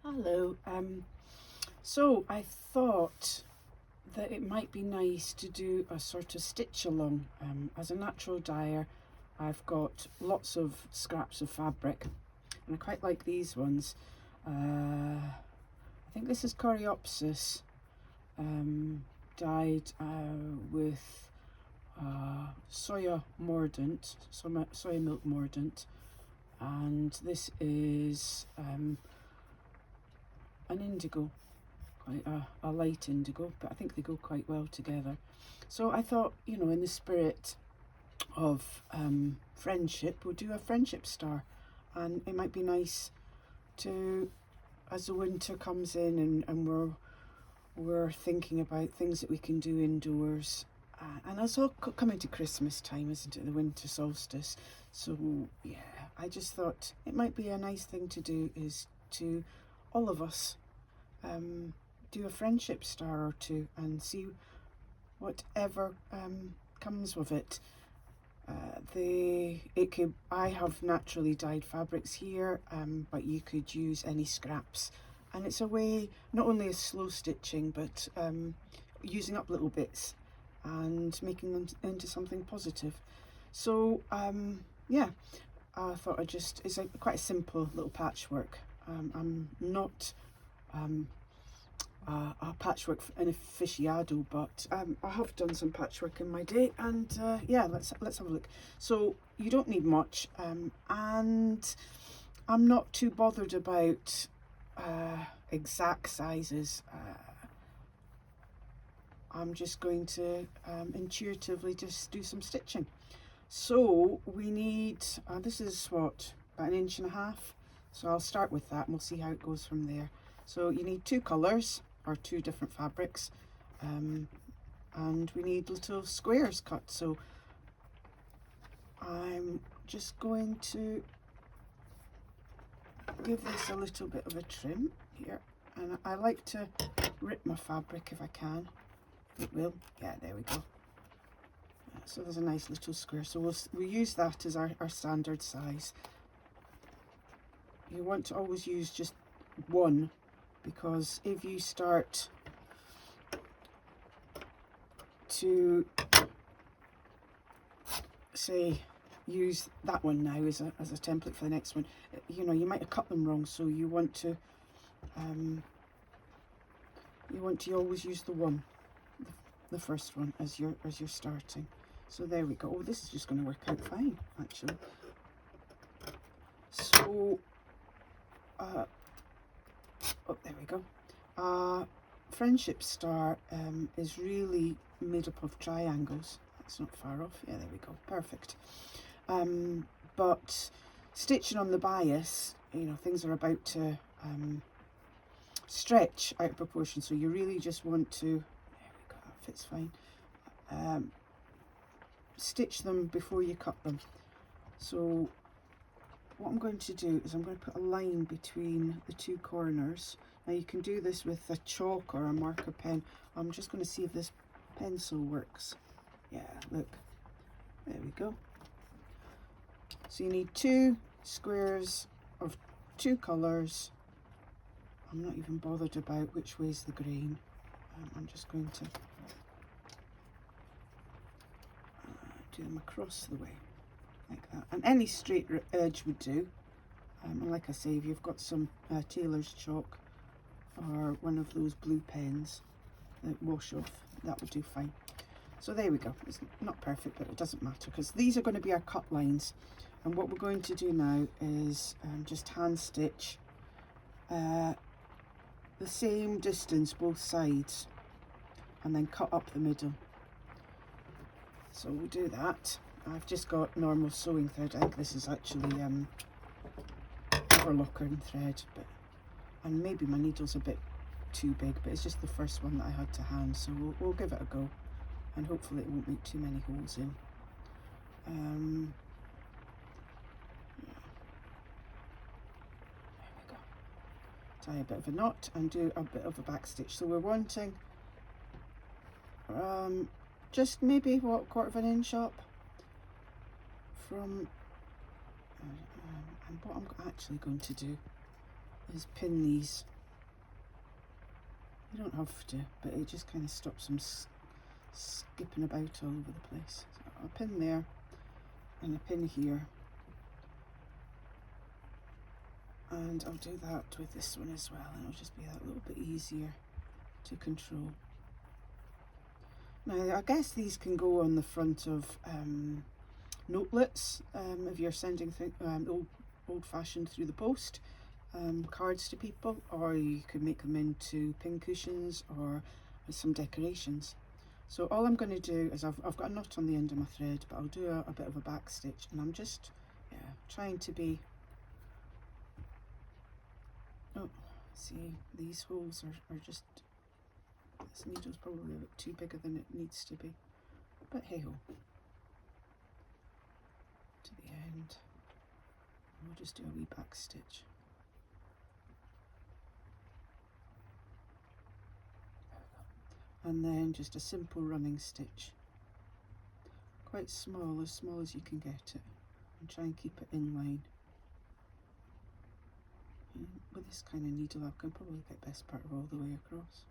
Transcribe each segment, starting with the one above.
Hello. So I thought that it might be nice to do a sort of stitch along. As a natural dyer, I've got lots of scraps of fabric, and I quite like these ones. I think this is Coreopsis, dyed with soya mordant, soya milk mordant, and this is an indigo, quite a light indigo, but I think they go quite well together. So I thought, in the spirit of friendship, we'll do a friendship star, and it might be nice to, as the winter comes in and we're thinking about things that we can do indoors. And it's all coming to Christmas time, isn't it? The winter solstice. So yeah, I just thought it might be a nice thing to do, is to all of us do a friendship star or two and see whatever comes of it. I have naturally dyed fabrics here, but you could use any scraps, and it's a way not only of slow stitching, but using up little bits and making them into something positive. So yeah, I thought it's quite a simple little patchwork. I'm not a patchwork aficionado, but I have done some patchwork in my day, and yeah, let's have a look. So you don't need much, and I'm not too bothered about exact sizes. I'm just going to intuitively just do some stitching. So we need, this is what, about 1.5 inches. So I'll start with that and we'll see how it goes from there. So you need 2 colours, or 2 different fabrics, and we need little squares cut. So I'm just going to give this a little bit of a trim here, and I like to rip my fabric if I can. It will, yeah, there we go. So there's a nice little square, so we'll use that as our standard size. You want to always use just one, because if you start to, say, use that one now as a template for the next one, you might have cut them wrong, so you want to always use the first one as you're starting. So there we go. Oh, this is just going to work out fine, actually. So oh, there we go. Friendship star is really made up of triangles. That's not far off. Yeah, there we go. Perfect. But stitching on the bias, things are about to stretch out of proportion. So you really just want to, there we go, that fits fine. Stitch them before you cut them. So what I'm going to do is I'm going to put a line between the 2 corners. Now you can do this with a chalk or a marker pen. I'm just going to see if this pencil works. Yeah, look, there we go. So you need 2 squares of 2 colours. I'm not even bothered about which way's the grain. I'm just going to do them across the way, like that. And any straight edge would do. And like I say, if you've got some tailor's chalk or one of those blue pens that wash off, that would do fine. So there we go. It's not perfect, but it doesn't matter, because these are going to be our cut lines. And what we're going to do now is just hand stitch the same distance both sides, and then cut up the middle. So we'll do that. I've just got normal sewing thread. I think this is actually overlocking thread, and maybe my needle's a bit too big, but it's just the first one that I had to hand, so we'll give it a go, and hopefully it won't make too many holes in. Yeah. There we go. Tie a bit of a knot and do a bit of a back stitch. So we're wanting just maybe, what, 1/4 inch up from, and what I'm actually going to do is pin these. You don't have to, but it just kind of stops them skipping about all over the place. So I'll pin there and a pin here, and I'll do that with this one as well, and it'll just be that little bit easier to control. Now I guess these can go on the front of notelets if you're sending old-fashioned through the post cards to people, or you could make them into pin cushions or with some decorations. So all I'm going to do is I've got a knot on the end of my thread, but I'll do a bit of a back stitch, and I'm just trying to be, oh, see, these holes are just, this needle's probably a bit too bigger than it needs to be, but hey ho. To the end, we'll just do a wee back stitch. And then just a simple running stitch, quite small as you can get it, and try and keep it in line. And with this kind of needle I can probably get best part of all the way across.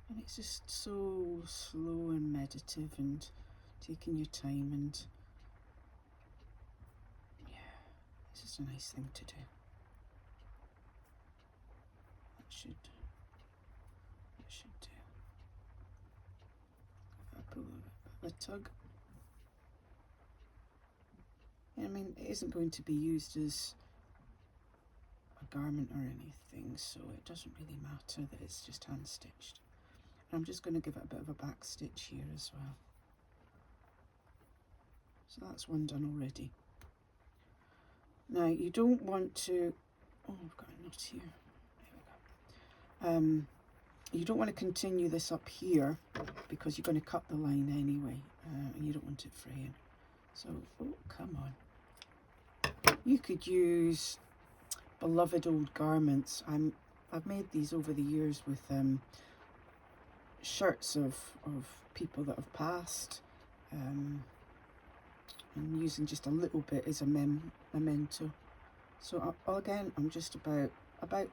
And it's just so slow and meditative and taking your time, and yeah, it's just a nice thing to do. That should do. I pull a tug. I mean, it isn't going to be used as a garment or anything, so it doesn't really matter that it's just hand stitched. And I'm just going to give it a bit of a back stitch here as well. So that's one done already. Now you don't want to, oh, I've got a knot here. There we go. You don't want to continue this up here because you're going to cut the line anyway, and you don't want it fraying. So, oh, come on. You could use beloved old garments. I've made these over the years with shirts of people that have passed, and using just a little bit as a memento. So again, I'm just about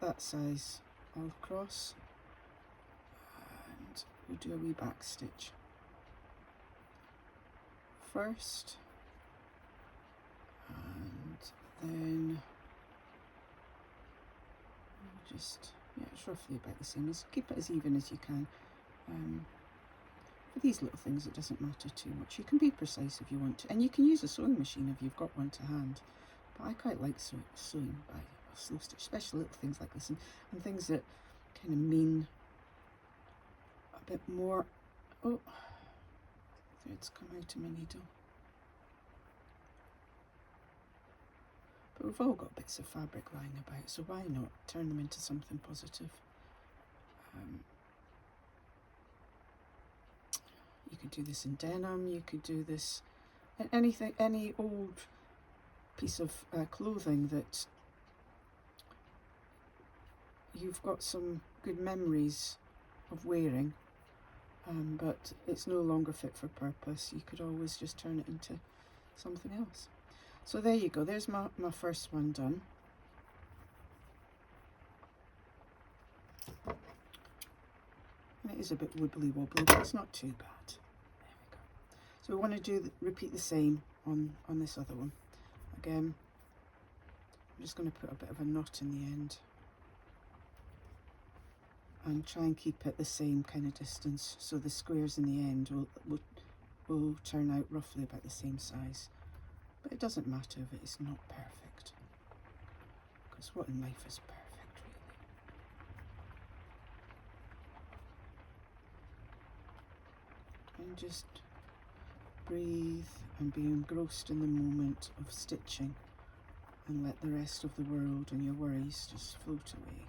that size all across, and we'll do a wee back stitch first, and then we'll just, yeah, it's roughly about the same. Keep it as even as you can. For these little things it doesn't matter too much. You can be precise if you want to, and you can use a sewing machine if you've got one to hand, but I quite like sewing by a slow stitch, especially little things like this, and things that kind of mean a bit more. Oh, threads come out of my needle. But we've all got bits of fabric lying about, so why not turn them into something positive? You could do this in denim, you could do this in anything, any old piece of clothing that you've got some good memories of wearing, but it's no longer fit for purpose. You could always just turn it into something else. So there you go, there's my first one done. And it is a bit wibbly wobbly, but it's not too bad. There we go. So we want to repeat the same on this other one. Again, I'm just going to put a bit of a knot in the end and try and keep it the same kind of distance, so the squares in the end will turn out roughly about the same size. But it doesn't matter if it's not perfect, because what in life is perfect, really? And just breathe and be engrossed in the moment of stitching, and let the rest of the world and your worries just float away.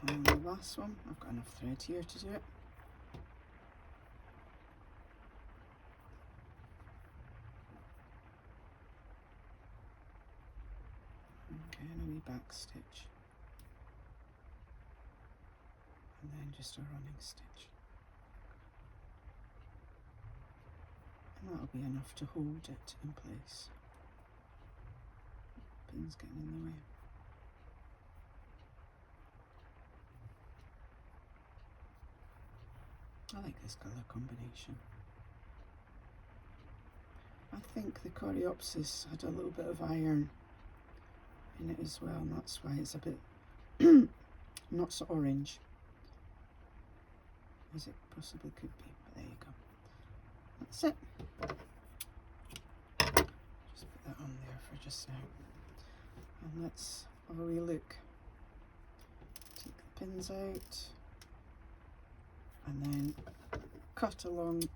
And the last one, I've got enough thread here to do it. back stitch, and then just a running stitch, and that'll be enough to hold it in place. Pin's getting in the way. I like this colour combination. I think the coreopsis had a little bit of iron in it as well, and that's why it's a bit not so orange as it possibly could be. But there you go. That's it. Just put that on there for just now. And let's have a wee look. Take the pins out and then cut along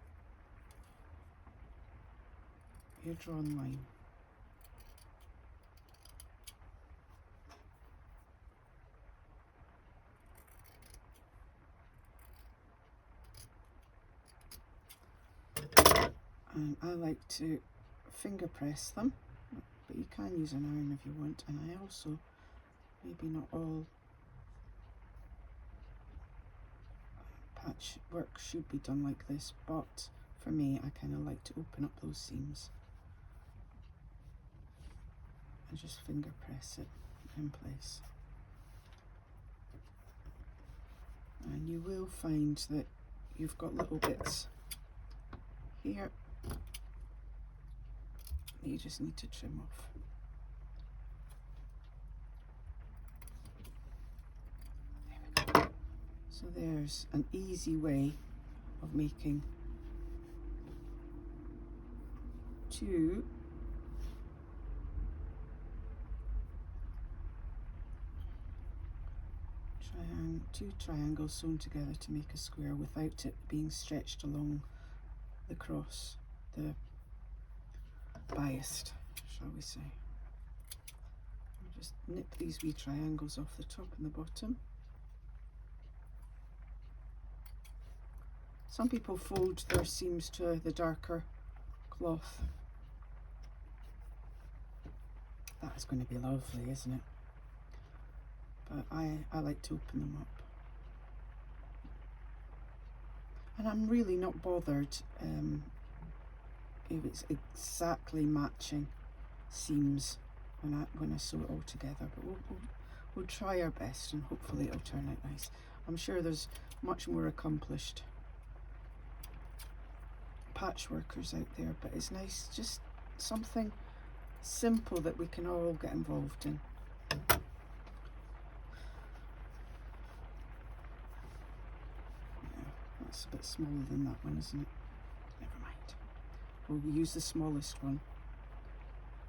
your drawn line. And I like to finger press them, but you can use an iron if you want, and I also, maybe not all patchwork should be done like this, but for me I kind of like to open up those seams and just finger press it in place. And you will find that you've got little bits here that you just need to trim off. There we go. So there's an easy way of making two triangles sewn together to make a square without it being stretched along the cross, the biased, shall we say. I'll just nip these wee triangles off the top and the bottom. Some people fold their seams to the darker cloth. That's going to be lovely, isn't it? But I like to open them up. And I'm really not bothered if it's exactly matching seams when I sew it all together, but we'll try our best and hopefully it'll turn out nice. I'm sure there's much more accomplished patchworkers out there, but it's nice, just something simple that we can all get involved in. It's a bit smaller than that one, isn't it? Never mind. We'll use the smallest one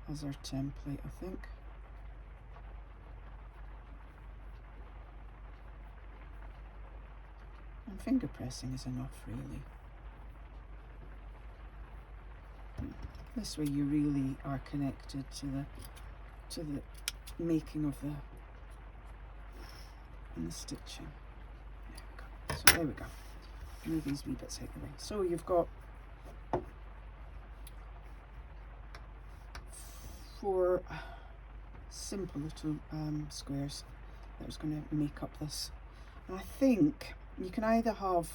as our template, I think. And finger pressing is enough, really. This way you really are connected to the making of the stitching. There we go. So there we go. Move these wee bits out of the way. So you've got 4 simple little squares that is going to make up this. And I think you can either have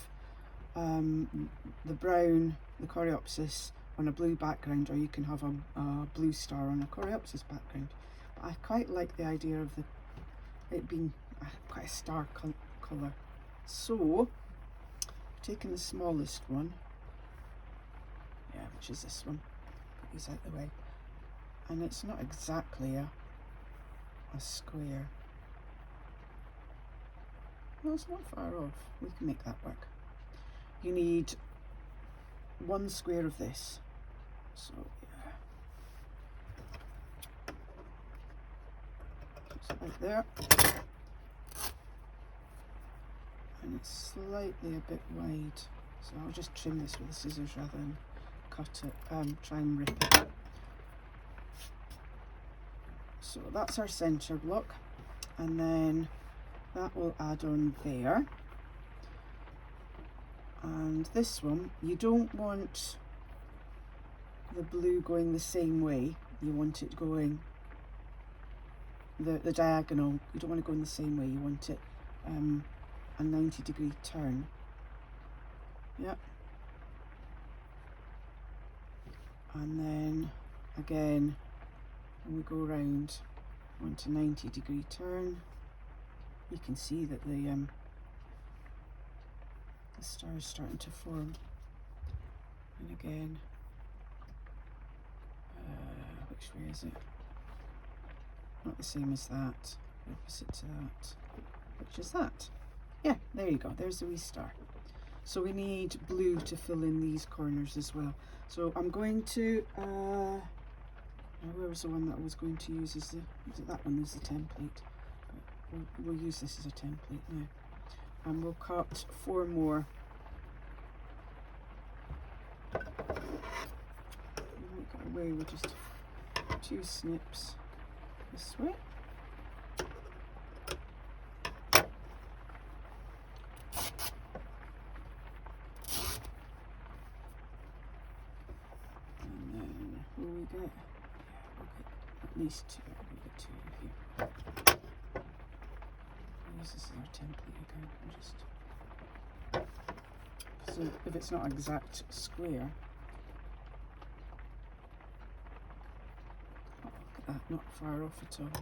the brown, the coreopsis on a blue background, or you can have a blue star on a coreopsis background. But I quite like the idea of it being quite a star colour. So taking the smallest one, which is this one, put these out the way, and it's not exactly a square. Well, it's not far off. We can make that work. You need 1 square of this, so it's right there. And it's slightly a bit wide, so I'll just trim this with the scissors rather than cut it, try and rip it. So that's our centre block, and then that will add on there. And this one, you don't want the blue going the same way, you want it going the diagonal. You don't want to go in the same way, you want it a 90-degree turn. Yep. And then again, when we go round, want a 90-degree turn. You can see that the star is starting to form. And again, which way is it? Not the same as that, opposite to that. Which is that? Yeah, there you go, there's the wee star. So we need blue to fill in these corners as well. So I'm going to, where was the one that I was going to use? Is it that one is the template? We'll use this as a template now. And we'll cut 4 more. We might get away with just 2 snips this way. And then will we get, we'll get at least 2. We'll get 2 here. This is our template again. So if it's not exact square, oh, look at that, not far off at all.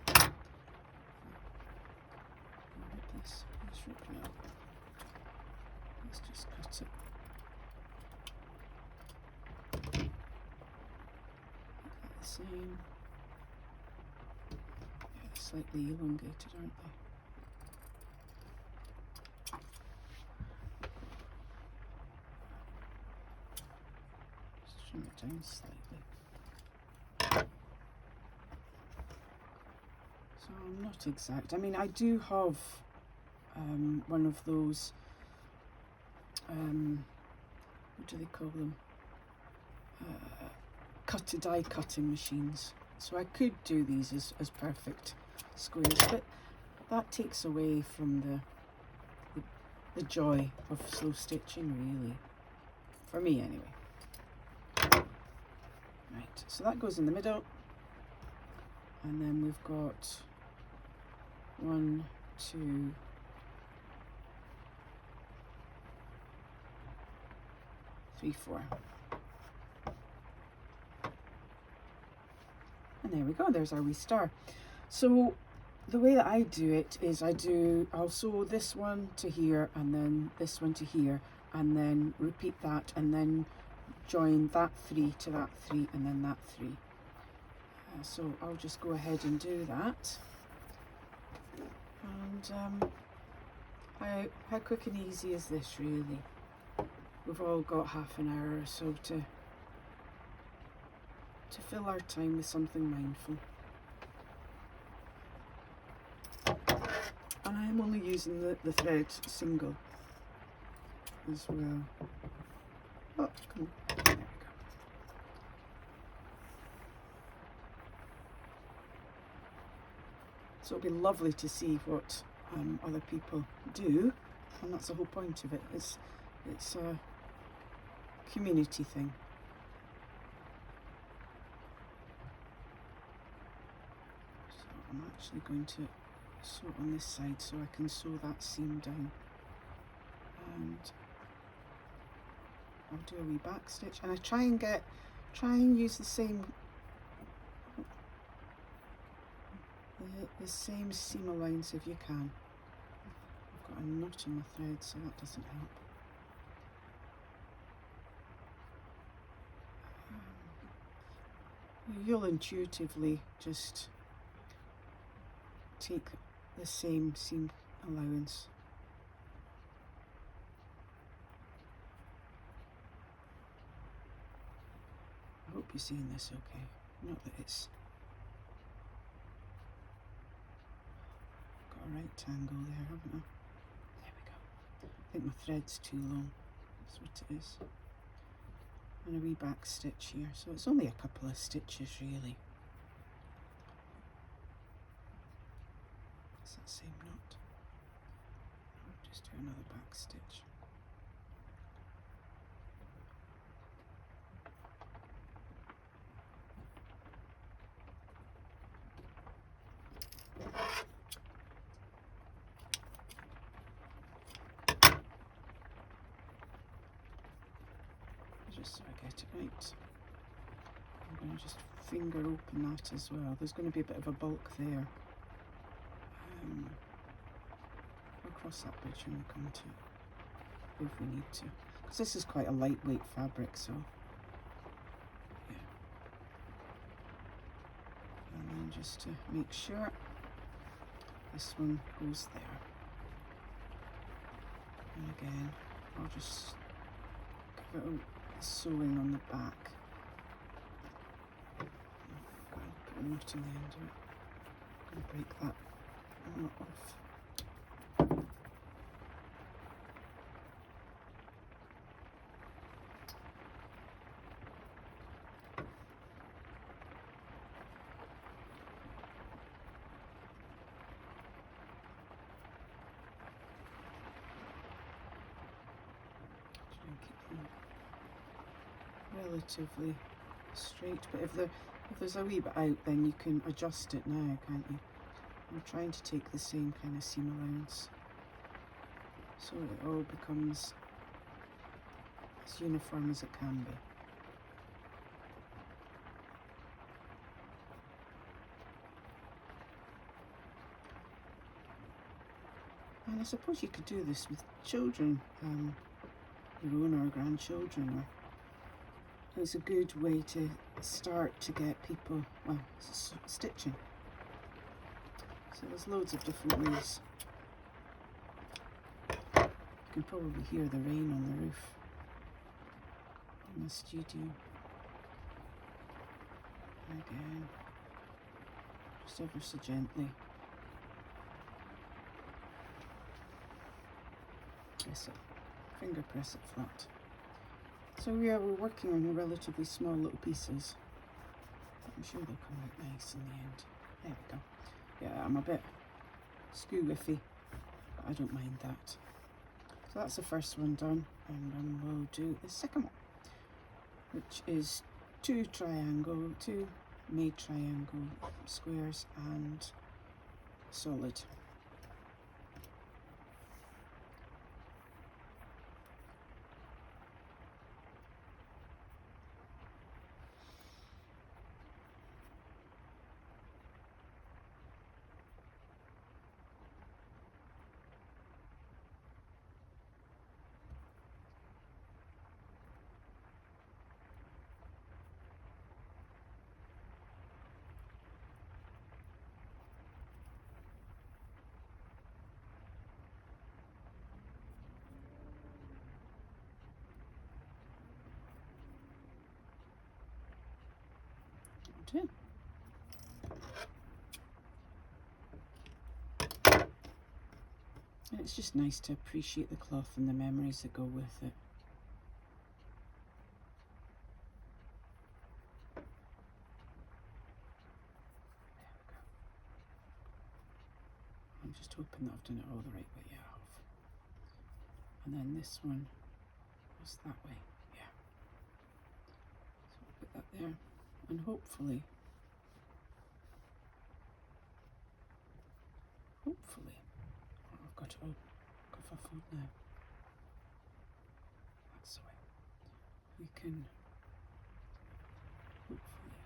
Let's rip it up. Let's just cut it. The same. Yeah, slightly elongated, aren't they? It down slightly. So I'm not exact. I mean, I do have one of those, what do they call them? Die cutting machines. So I could do these as perfect squares, but that takes away from the joy of slow stitching, really. For me, anyway. Right, so that goes in the middle, and then we've got 1, 2, 3, 4. And there we go, there's our wee star. So the way that I do it is I'll sew this one to here, and then this one to here, and then repeat that, and then join that 3 to that 3, and then that 3. So I'll just go ahead and do that. And how quick and easy is this, really? We've all got half an hour or so to fill our time with something mindful. And I'm only using the thread single as well. Oh, come on. There we go. So it'll be lovely to see what other people do, and that's the whole point of it. It's a community thing. So I'm actually going to sew on this side so I can sew that seam down, and I'll do a wee back stitch, and I try and use the same seam allowance if you can. I've got a knot in my thread, so that doesn't help. You'll intuitively just take the same seam allowance. I hope you're seeing this okay. Not that it's got a right angle there, haven't I? There we go. I think my thread's too long. That's what it is. And a wee back stitch here. So it's only a couple of stitches, really. It's that same knot. I'll just do another back stitch. get it right. I'm going to just finger open that as well. There's going to be a bit of a bulk there. We'll cross that bridge when we come to it, if we need to. Because this is quite a lightweight fabric, so yeah. And then just to make sure this one goes there. And again, I'll just give it a sewing on the back. Put a knot in the end of it. I'm going to break that knot off. Relatively straight, but if there's a wee bit out, then you can adjust it now, can't you? I'm trying to take the same kind of seam allowance so it all becomes as uniform as it can be. And I suppose you could do this with children, your own or grandchildren, or it's a good way to start to get people, well, stitching. So there's loads of different ways. You can probably hear the rain on the roof in the studio. And again, just ever so gently. Press it, finger press it flat. So we're working on relatively small little pieces. I'm sure they'll come out nice in the end. There we go. Yeah, I'm a bit skew-whiffy, but I don't mind that. So that's the first one done, and then we'll do the second one, which is two made triangle squares and solid. Too. And it's just nice to appreciate the cloth and the memories that go with it. There we go. I'm just hoping that I've done it all the right way. Yeah, I have. And then this one was that way. Yeah. So I'll put that there. And hopefully, oh, I've got it all kerfuffled now. That's the way. We can hopefully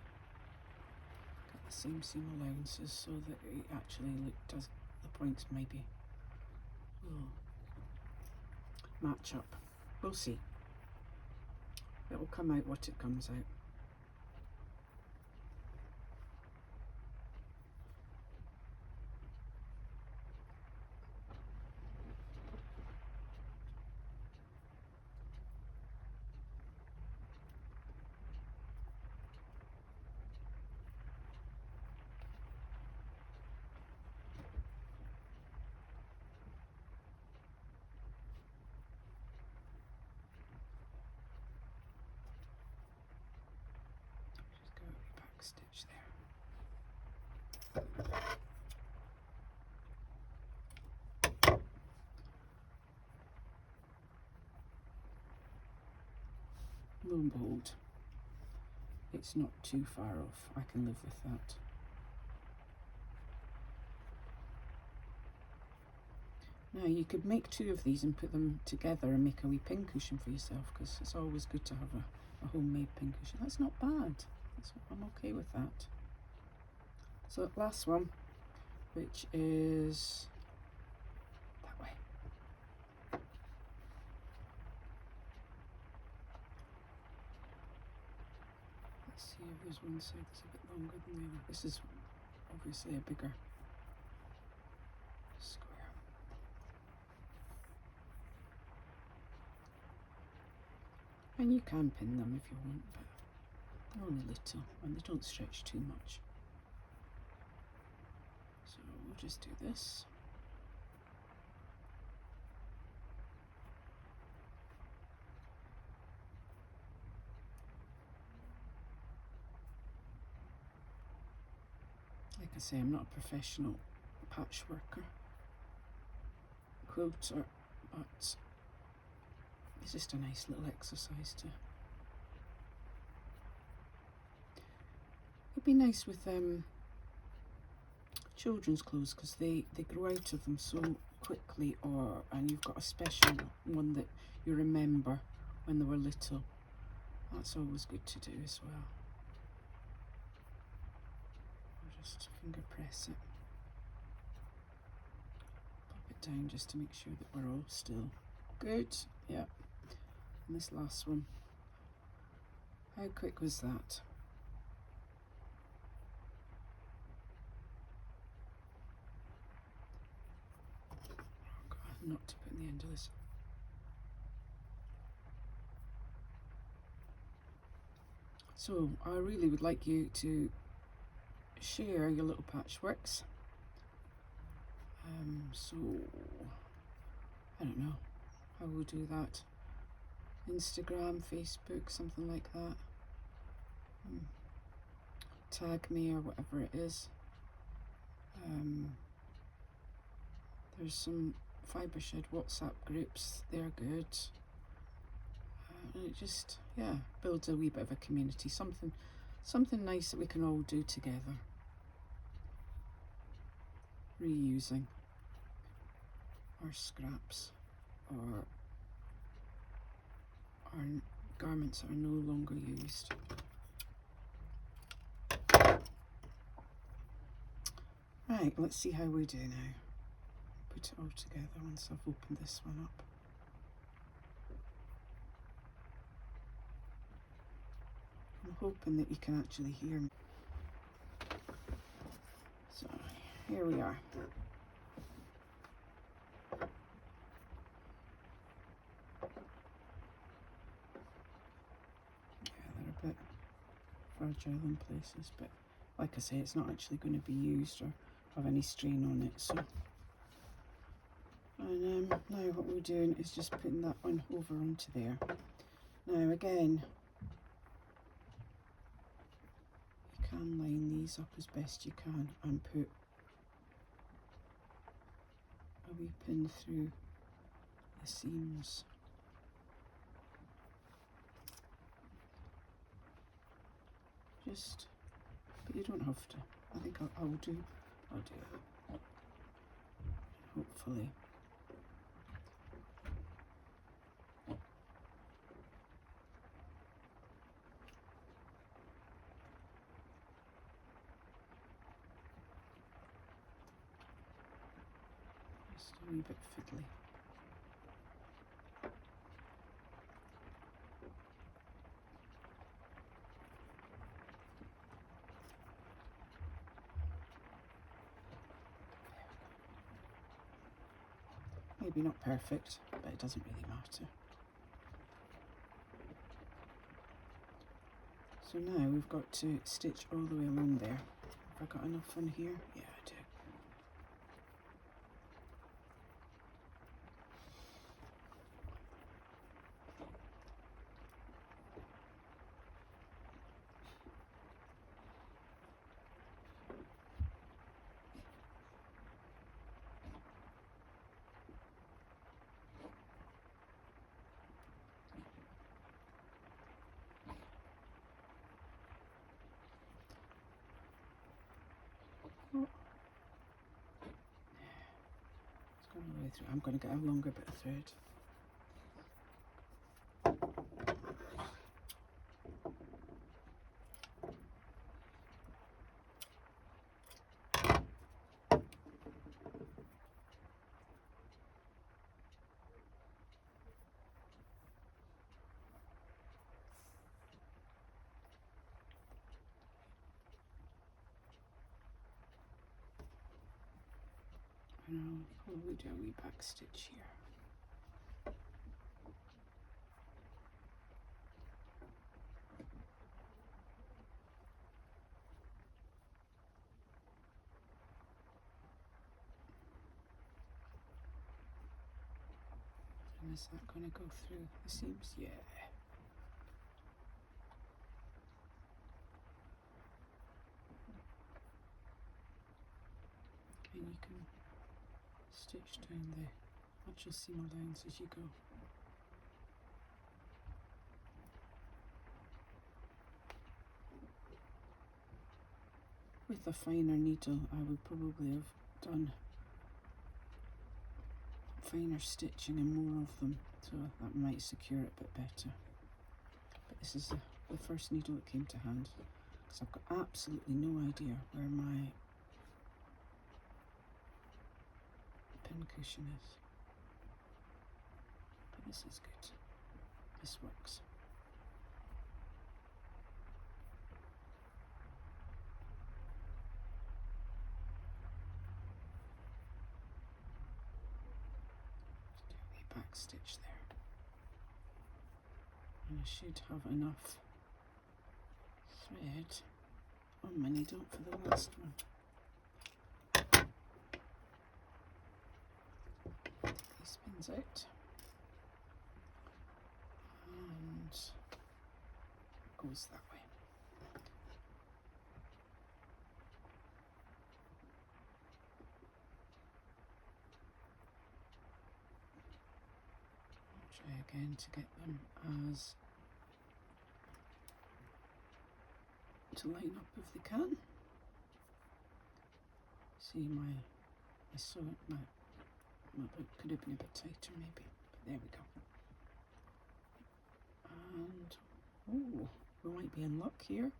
get the same seam allowances so that it actually does, the points maybe will match up. We'll see. It will come out what it comes out. Stitch there. Lo and behold, it's not too far off. I can live with that. Now you could make two of these and put them together and make a wee pin cushion for yourself, because it's always good to have a homemade pinkish. That's not bad. I'm okay with that. So last one, which is that way. Let's see if there's one side that's a bit longer than the other. This is obviously a bigger square. And you can pin them if you want, but they're only little and they don't stretch too much. So we'll just do this. Like I say, I'm not a professional patchworker, quilter, but it's just a nice little exercise to. It'd be nice with children's clothes because they grow out of them so quickly, and you've got a special one that you remember when they were little. That's always good to do as well. I'll just finger press it. Pop it down just to make sure that we're all still good. Yeah. And this last one. How quick was that? Not to put in the end of this. So I really would like you to share your little patchworks. So I don't know how we'll do that. Instagram, Facebook, something like that. Tag me or whatever it is. There's some Fibre Shed WhatsApp groups, they're good. And it just, yeah, builds a wee bit of a community, something nice that we can all do together. Reusing our scraps or our garments that are no longer used. Right, let's see how we do now. Put it all together once I've opened this one up. I'm hoping that you can actually hear me. So here we are. Yeah, they're a bit fragile in places, but like I say, it's not actually going to be used or have any strain on it. So, and now what we're doing is just putting that one over onto there. Now again, you can line these up as best you can and put a wee pin through the seams. But you don't have to. I think I'll do it. Hopefully. Just a wee bit fiddly. Maybe not perfect, but it doesn't really matter. So now we've got to stitch all the way along there. Have I got enough on here? Yeah, I do. All the way through. I'm going to get a longer bit of thread. And I'll probably do a wee back stitch here. And is that going to go through the seams? Yeah. And you can stitch down the actual seam allowance as you go. With a finer needle, I would probably have done finer stitching and more of them, so that might secure it a bit better. But this is the first needle that came to hand, because I've got absolutely no idea where my pin cushion is. But this is good. This works. Back stitch there, and I should have enough thread on my needle for the last one. These spins out, and it goes that way. Try again to get them as to line up if they can. See my sewing, my book could have been a bit tighter maybe, but there we go. And oh, we might be in luck here.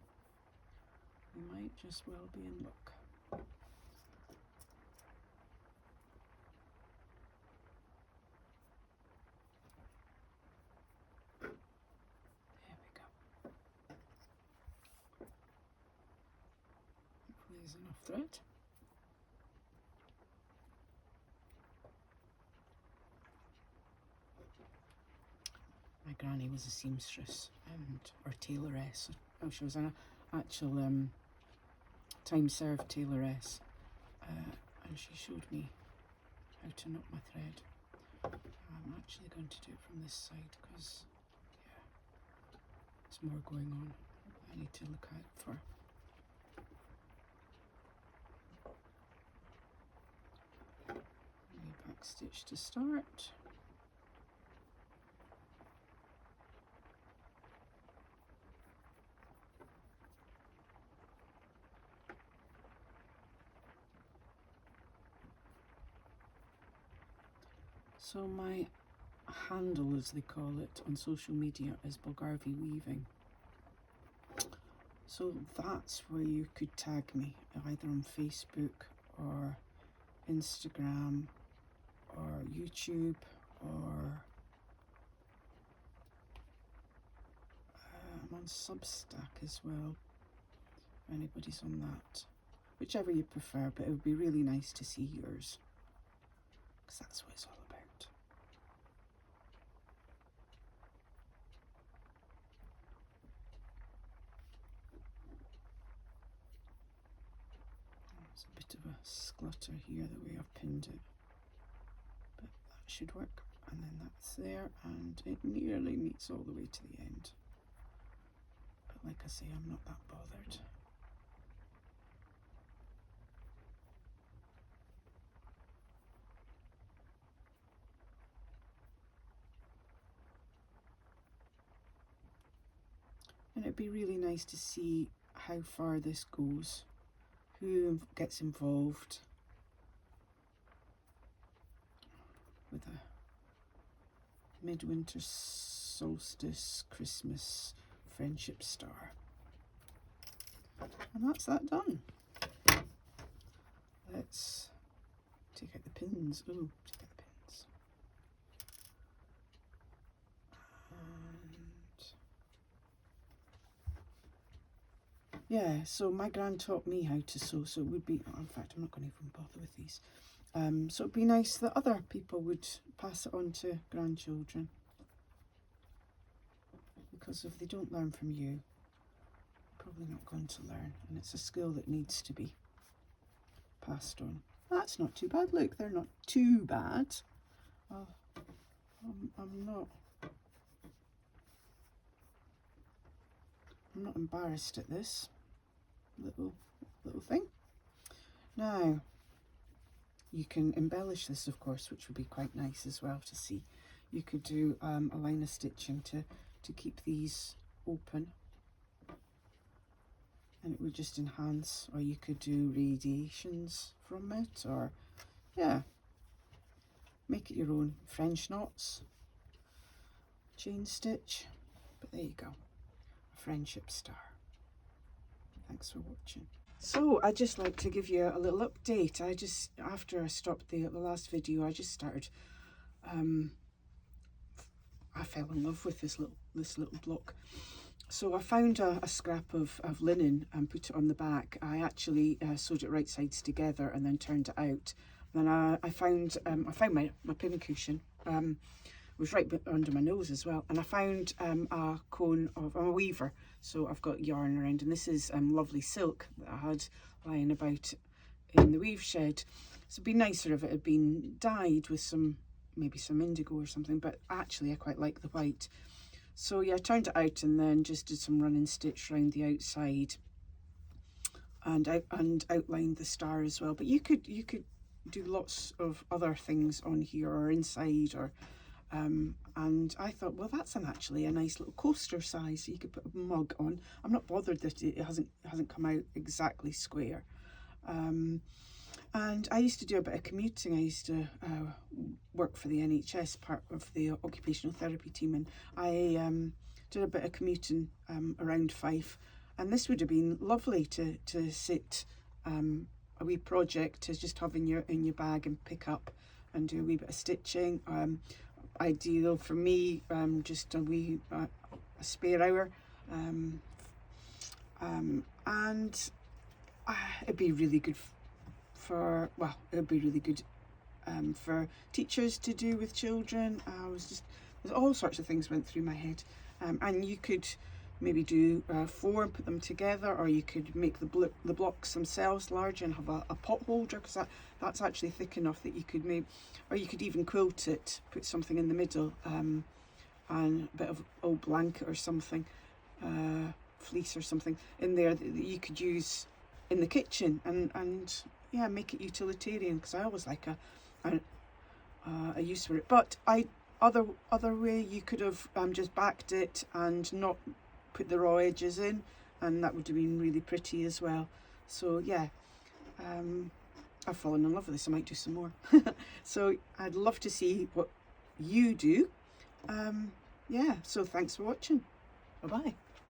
We might just well be in luck. There's enough thread. My granny was a seamstress or tailoress. Oh, she was an actual time-served tailoress, and she showed me how to knot my thread. I'm actually going to do it from this side because, yeah, there's more going on. I need to look out for. Back stitch to start. So my handle, as they call it on social media, is Bulgarvi Weaving. So that's where you could tag me, either on Facebook or Instagram or YouTube, or I'm on Substack as well, if anybody's on that. Whichever you prefer, but it would be really nice to see yours, because that's what it's all about. There's a bit of a sklutter here the way I've pinned it, but that should work. And then that's there, and it nearly meets all the way to the end. But like I say, I'm not that bothered. And it'd be really nice to see how far this goes, who gets involved with a midwinter solstice Christmas friendship star. And that's that done. Let's take out the pins. Oh, take out the pins. And yeah, so my gran taught me how to sew, so it would be, in fact, I'm not going to even bother with these. So it'd be nice that other people would pass it on to grandchildren, because if they don't learn from you, they're probably not going to learn, and it's a skill that needs to be passed on. That's not too bad. Look, they're not too bad. Oh, I'm not embarrassed at this little thing. Now, you can embellish this, of course, which would be quite nice as well to see. You could do a line of stitching to keep these open, and it would just enhance, or you could do radiations from it, or yeah, make it your own. French knots, chain stitch, but there you go, a friendship star. Thanks for watching. So I'd just like to give you a little update. After I stopped the last video, I just started, I fell in love with this little block. So I found a scrap of linen and put it on the back. I actually sewed it right sides together and then turned it out. Then I found my pincushion. It was right under my nose as well. And I found a cone of, I'm a weaver, so I've got yarn around. And this is lovely silk that I had lying about in the weave shed. So it'd be nicer if it had been dyed with maybe some indigo or something, but actually I quite like the white. So yeah, I turned it out and then just did some running stitch around the outside and outlined the star as well. But you could do lots of other things on here or inside, or and I thought, well, that's actually a nice little coaster size, so you could put a mug on. I'm not bothered that it hasn't come out exactly square. And I used to do a bit of commuting. I used to work for the NHS, part of the occupational therapy team, and I did a bit of commuting around Fife, and this would have been lovely to sit a wee project to just have in your bag and pick up and do a wee bit of stitching. Ideal for me, just a wee a spare hour, and it'd be really good for teachers to do with children. There's all sorts of things went through my head, and you could maybe do 4 and put them together, or you could make the blocks themselves larger and have a pot holder, because that's actually thick enough that you could or you could even quilt it, put something in the middle, and a bit of old blanket or something, fleece or something in there that you could use in the kitchen, and yeah, make it utilitarian, because I always like a use for it. But other way, you could have just backed it and not put the raw edges in, and that would have been really pretty as well. So yeah, I've fallen in love with this. I might do some more. So I'd love to see what you do. Yeah, so thanks for watching. Bye bye.